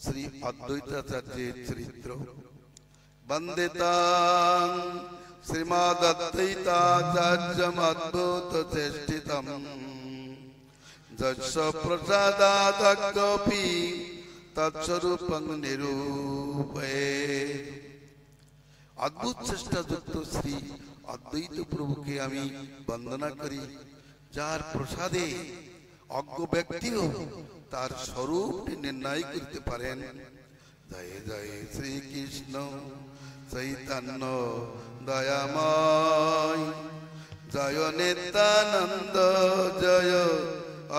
শ্রী অদ্বৈতাচার্যের চরিত্র। বন্দিতাং শ্রীমদ্বৈতাচার্যম অদ্ভুত চেষ্টিতম যস্য প্রসাদাদগ্গপি তৎস্বরূপং নিরূপয়ে। অদ্ভুত চেষ্টাযুক্ত শ্রী অদ্বৈত প্রভুকে আমি বন্দনা করি, যার প্রসাদে অজ্ঞ ব্যক্তিও তার স্বরূপটি নির্ণয় করতে পারেন। জয় জয় শ্রীকৃষ্ণ চৈতন্য দয়াময়, জয় নিত্যানন্দ, জয়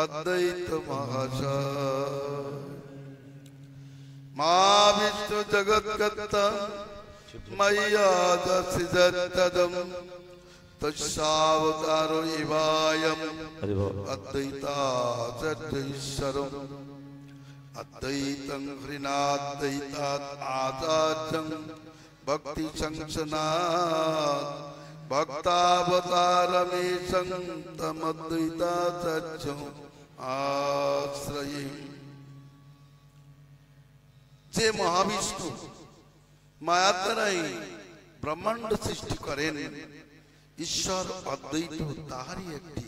অদ্বৈত মহাশয়। মা বিষ্ণু জগৎকর্তা ময়্যাদসিজত্তদম তস্যাবতারো ইবায়ম অদ্বৈতাচার্যঈশ্বরম। অদ্বৈতং হৃণাদ্বৈতাৎ আচার্যং ভক্তি সংসনাৎ ভক্তাবতারমেশং তমদ্বৈতাচার্যং আশ্রয়ে। যে মহাবিষ্ণু মায়ার দ্বারাই ব্রহ্মাণ্ড সৃষ্টি করেন, ঈশ্বর অদ্বৈত তাহারই একটি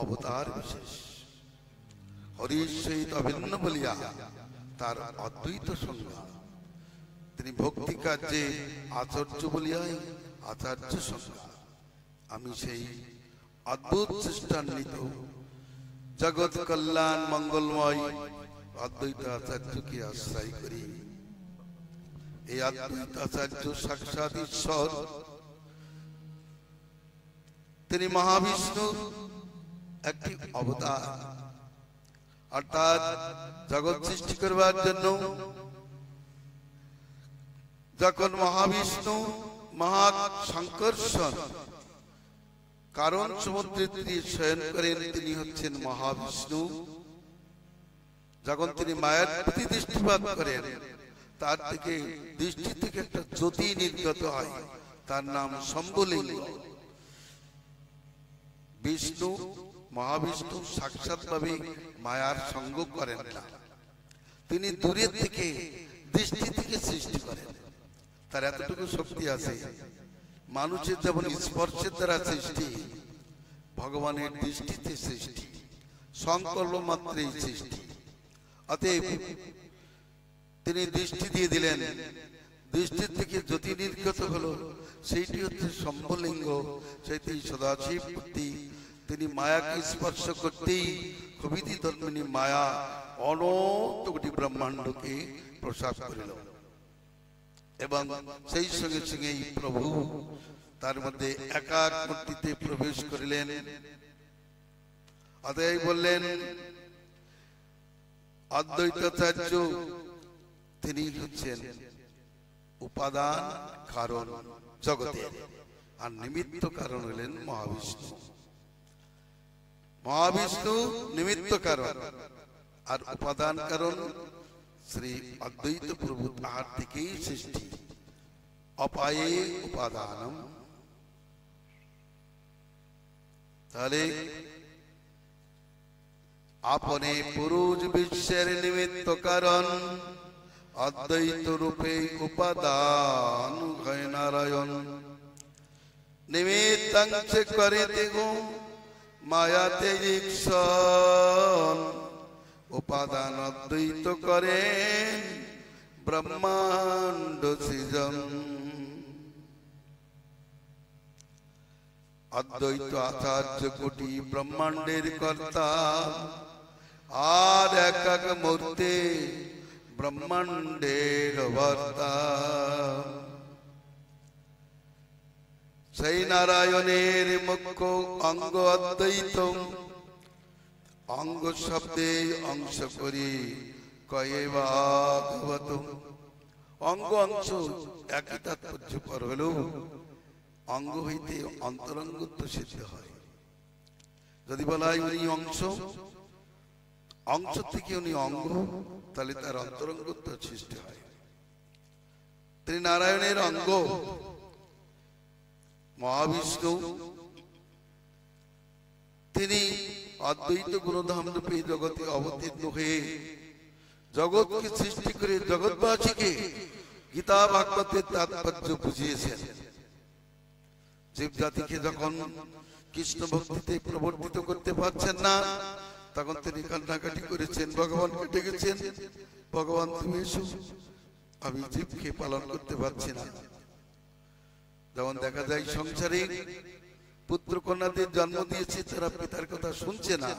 অবতার বিশেষ। হরির সহিত অভিন্ন বলিয়া তার অদ্বৈত সংজ্ঞা। তিনি ভক্তি কার্যে আচার্য বলিয়াই আচার্য সংজ্ঞা। আমি সেই অদ্ভুত চেষ্টান্বিত জগৎ কল্যাণ মঙ্গলময় অদ্বৈত আচার্যকে আশ্রয় করি। এই অদ্বৈত আচার্য সাক্ষাৎ ঈশ্বর। তিনি মহাবিষ্ণুর একটি অবতার, অর্থাৎ জগৎ সৃষ্টি করবার জন্য যখন মহাবিষ্ণু মহা সংকর্ষণ কারণ সমুদ্রের তীরে শয়ন করেন, তিনি হচ্ছেন মহাবিষ্ণু। যখন তিনি মায়ের প্রতি দৃষ্টিপাত করেন, তার থেকে দৃষ্টি থেকে একটা জ্যোতি নির্গত হয়, তার নাম শম্ভুলিঙ্গ। বিষ্ণু মহাবিষ্ণু সাক্ষাৎ ভাবে মায়ার সঙ্গ করেন না, তিনি দূরের থেকে দৃষ্টি থেকে সৃষ্টি করেন। তার এতটুকু শক্তি আছে। মানুষের যেমন স্পর্শের দ্বারা সৃষ্টি, ভগবানের দৃষ্টিতে সৃষ্টি, সংকল্প মাত্রেই সৃষ্টি। অতএব তিনি দৃষ্টি দিয়ে দিলেন, দৃষ্টির থেকে জ্যোতি নির্গত হলো, সেইটি হচ্ছে শম্ভুলিঙ্গ, সেইটি সদাশিব মূর্তি। তিনি মায়াকে স্পর্শ করতেই কবিতি ধর্মিনী মায়া অনন্ত কোটি ব্রহ্মাণ্ডকে প্রসাদ করিল, এবং সেই সঙ্গে সঙ্গেই প্রভু তার মধ্যে একাক মূর্তিতে প্রবেশ করিলেন। অতএব বললেন অদ্বৈতাচার্য তিনি হচ্ছেন উপাদান কারণ জগতের, আর নিমিত্ত কারণ হলেন মহাবিষ্ণু। মহাবিষ্ণু নিমিত্ত কারণ, আর উপাদান কারণ শ্রী অদ্বৈত প্রভু, তাহার থেকেই সৃষ্টি। অপায়ে উপাদানম। তাহলে আপনে পুরুষ বিশ্বের নিমিত্ত কারণ, অদ্বৈত রূপে উপাদান হয় নারায়ণ। নিমিত্তাংশে করিতে গো মায়াতে ঈক্ষণ, উপাদান অদ্বৈত করেন ব্রহ্মাণ্ড সৃজন। অদ্বৈত আচার্য কোটি ব্রহ্মাণ্ডের কর্তা, আর একক মূর্তি ব্রহ্মাণ্ডের ভর্তা। সেই নারায়ণের মুখ্য অঙ্গ অদ্বৈত, অঙ্গ শব্দে অংশ করি কয়ে ভাগবত। অঙ্গ অংশ একই তাৎপর্য পর হলেও অঙ্গ হইতে অন্তরঙ্গত্ব সিদ্ধ হয়। যদি বলা হয় উনি অংশ, অংশ থেকে উনি অঙ্গ, তাহলে তার অন্তরঙ্গত্ব সৃষ্টি হয়। তিনি নারায়ণের অঙ্গ। মহাবিষ্ণু তিনি অদ্বৈত গুণধাম রূপে জগতে অবতীর্ণ হয়ে জগৎকে সৃষ্টি করে জগৎবাসীকে গীতা ভাগবতের তাৎপর্য বুঝিয়েছেন। জীব জাতিকে যখন কৃষ্ণ ভক্তিতে প্রবর্তিত করতে পারছেন না, তখন তিনি কান্নাকাটি করেছেন, ভগবানকে ডেকেছেন, ভগবান তুমি এসো, আমি জীবকে পালন করতে পারছি না। যেমন দেখা যায় সংসারে পুত্র কন্যাদের জন্ম দিয়েছে, তারা পিতার কথা শুনছে না,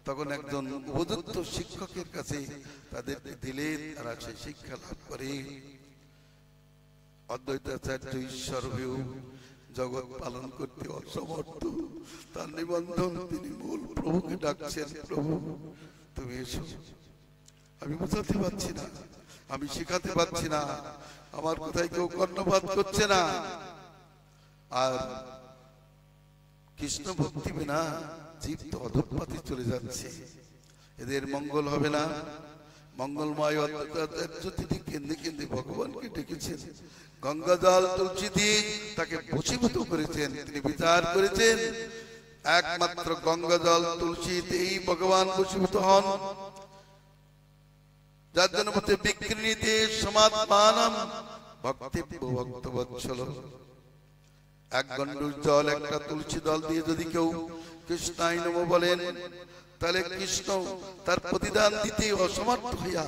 তখন একজন উপযুক্ত শিক্ষকের কাছে তাদেরকে দিলে তারা সেই শিক্ষা লাভ করে। অদ্বৈতাচার্য ঈশ্বর হয়েও জগৎ পালন করতে অসমর্থ, তার নিবন্ধন তিনি মূল প্রভুকে ডাকছেন, প্রভু তুমি এসো, আমি বোঝাতে পারছি না, আমি শেখাতে পারছি না, আমার কোথায় কেউ কর্ণপাত করছে না। আর কৃষ্ণ ভক্তি বিনা জীব তো অধঃপথে চলে যাচ্ছে, এদের মঙ্গল হবে না। মঙ্গলময় অদ্বৈতাচার্য তিনি কেন্দ্রে কেন্দ্রে ভগবানকে ডেকেছেন, গঙ্গা জল তুলসী দিয়ে তাকে বশীভূত করেছেন। তিনি বিচার করেছেন একমাত্র গঙ্গা জল তুলসীতেই ভগবান বশীভূত হন, যার জন্য বলতে বিকৃণীতে সমাত্মানম ভক্তিব্য ভক্তবৎসল। এক গণ্ডূষ জল, একটা তুলসী দল দিয়ে যদি কেউ কৃষ্ণায় নমঃ বলেন, তাহলে কৃষ্ণ তার প্রতিদান দিতে অসমর্থ হইয়া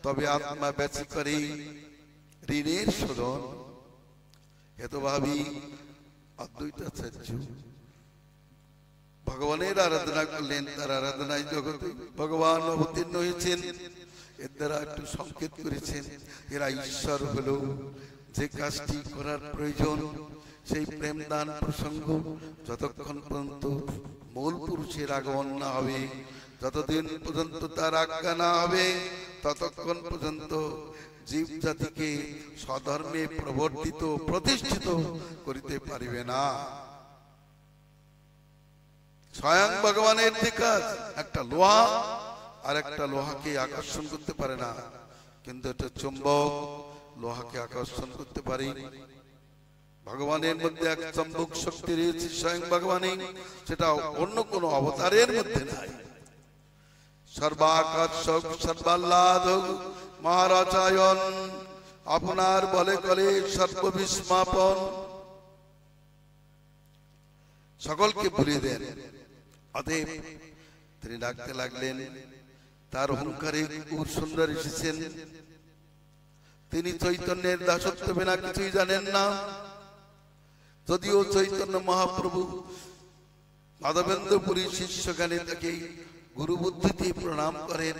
তবে আত্মা ব্যথি করে ঋণের শোধন। এত ভাবি অদ্বৈতাচার্য ভগবানের আরাধনা করলেন, তার আরাধনায় জগতে ভগবান অবতীর্ণ হয়েছেন। এর দ্বারা একটু সংকেত করেছেন এরা ঈশ্বর হলো। যে কাজটি করার প্রয়োজন সেই প্রেম দান প্রসঙ্গ যতক্ষণ পর্যন্ত মূল পুরুষের আগমন না হবে, যতদিন পর্যন্ত তার আজ্ঞা না হবে, ততক্ষণ পর্যন্ত জীব জাতিকে স্বধর্মে প্রবর্তিত প্রতিষ্ঠিত করিতে পারিবে না। স্বয়ং ভগবানের কাজ একটা লোহা আর একটা লোহাকে আকর্ষণ করতে পারে না, কিন্তু এটা চুম্বক লোহাকে আকর্ষণ করতে পারে। ভগবানের মধ্যে এক চুম্বক শক্তি রয়েছে, স্বয়ং ভগবানই, সেটা অন্য কোনো অবতারের মধ্যে নাই। সর্বাকর্ষক সর্বাহ্লাদ মহারাজায়ন, আপনার বলে কলে সর্ববিস্মাপন, সকলকে ভুলিয়ে দেন। অতএব তিনি ডাকতে লাগলেন, তার হুঙ্কারে কুর সুন্দর এসেছেন। তিনি চৈতন্যের দাসত্ব বিনা কিছুই জানেন না। যদিও চৈতন্য মহাপ্রভু মাধবেন্দ্রপুরী শিষ্যগণে তাকে গুরু বুদ্ধিতে প্রণাম করেন,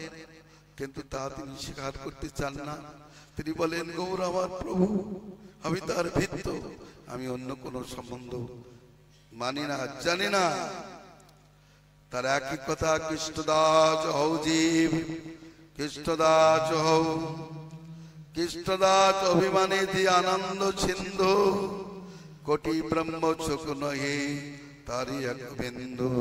কিন্তু তা তিনি স্বীকার করতে চান না। তিনি বলেন, গৌর আমার প্রভু, আমি তার ভিত্ত, আমি অন্য কোন সম্বন্ধ মানি না, জানি না। তার একই কথা, কৃষ্ণদাস হও জীব, কৃষ্ণদাস হও, কৃষ্ণদাস অভিমানে দিয়ে আনন্দ সিন্ধু, কোটি ব্রহ্ম চোখ নহে তারি এক বিন্দু।